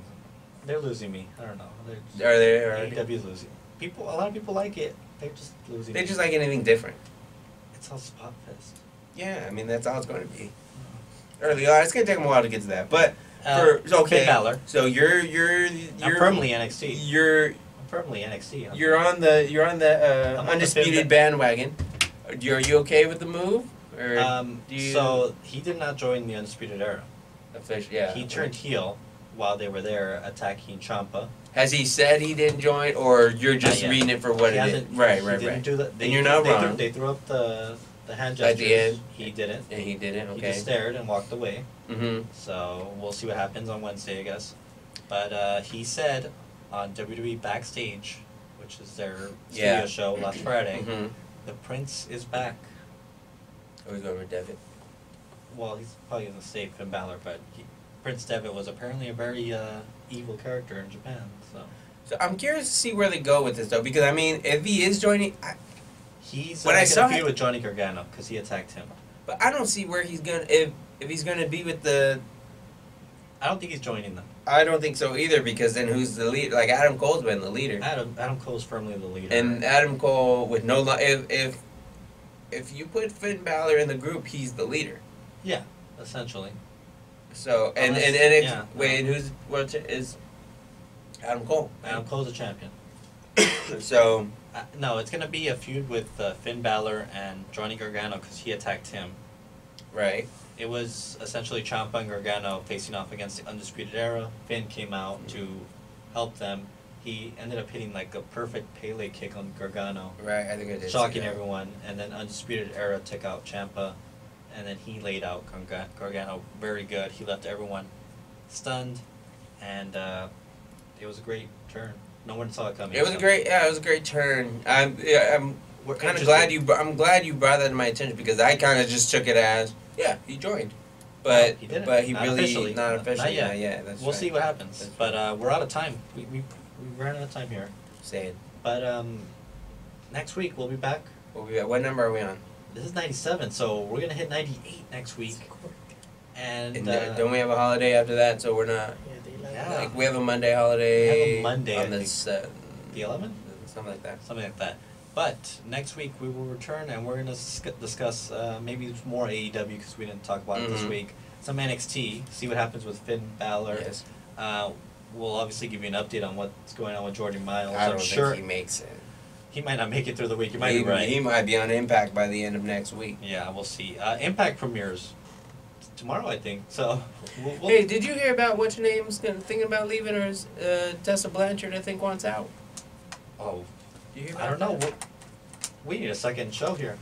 They're losing me. I don't know. AEW is losing. A lot of people like it. They're just losing. They just like anything different. It's all spot fest. Yeah, I mean that's all it's going to be. Early on, it's going to take them a while to get to that, but Finn Balor. So you're I'm firmly NXT. I'm firmly NXT. You're on the undisputed bandwagon. Are you okay with the move? Or so he did not join the Undisputed Era. Officially, yeah. He turned heel while they were there attacking Ciampa. Has he said he didn't join, or you're just Not yet. reading it for what He it is? hasn't- Right, he right, didn't right. do that. And you're not wrong. They threw up the hand gestures. At the end. He didn't. And he didn't. He Okay. just stared and walked away. Mm-hmm. So we'll see what happens on Wednesday, I guess. But he said on WWE Backstage, which is their studio show last Friday, Mm-hmm. the Prince is back. Are we going with Devitt? Well, he's probably going to say Finn Balor, but Prince Devitt was apparently a very evil character in Japan. So I'm curious to see where they go with this, though, because I mean, if he is joining, He's when I saw feud him with Johnny Gargano because he attacked him. but I don't see where he's gonna if he's gonna be with the. I don't think he's joining them. I don't think so either, because then who's the lead? Like Adam Cole's been the leader, Adam Cole's firmly the leader. and Adam Cole with no if you put Finn Balor in the group, he's the leader. Yeah, essentially. So and Unless- if yeah. wait, and who's what is Adam Cole? Adam Cole's a champion. So No, it's gonna be a feud with Finn Balor and Johnny Gargano because he attacked him. right. It was essentially Ciampa and Gargano facing off against the Undisputed Era. Finn came out to help them. He ended up hitting like a perfect Pele kick on Gargano, Right, I think I did. shocking see that. everyone. And then Undisputed Era took out Ciampa, and then he laid out Gargano very good. He left everyone stunned, and it was a great turn. No one saw it coming. It was a great turn. I'm We're kind of interested. I'm glad you brought that to my attention, because I kind of just took it as he joined, but he didn't. but he Not really officially. not Not officially. yet. Not yet. That's We'll right. see what happens. That's But we're out of time. We ran out of time here. Say it. But next week we'll be back. What number are we on? This is 97, so we're gonna hit 98 next week. And Don't we have a holiday after that? So we're not. Yeah. Like we have a Monday holiday. We have a Monday, I on the think. The 11th? Something like that. Something like that. But next week we will return and we're gonna discuss maybe more AEW because we didn't talk about it this Mhm. week. Some NXT. See what happens with Finn Balor. Yes. We'll obviously give you an update on what's going on with Jordan Miles. I I'm don't sure think he makes it. he might not make it through the week. You might be right. He might be on Impact by the end of next week. Yeah, we'll see. Impact premieres tomorrow, I think. So, we'll Hey, did you hear about what's her name's thinking about leaving, or is Tessa Blanchard, I think, wants out? Oh, You hear I don't about know. that? We need a second show here.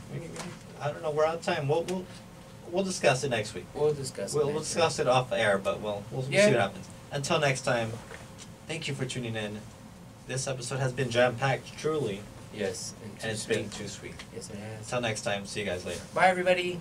I don't know. We're out of time. We'll discuss it next week. We'll discuss it. We'll next discuss it off air, but we'll see Yeah. what happens. Until next time, thank you for tuning in. This episode has been jam packed, truly, week. Yes. and it's been too sweet. Yes, it has. Until next time, see you guys later. Bye, everybody.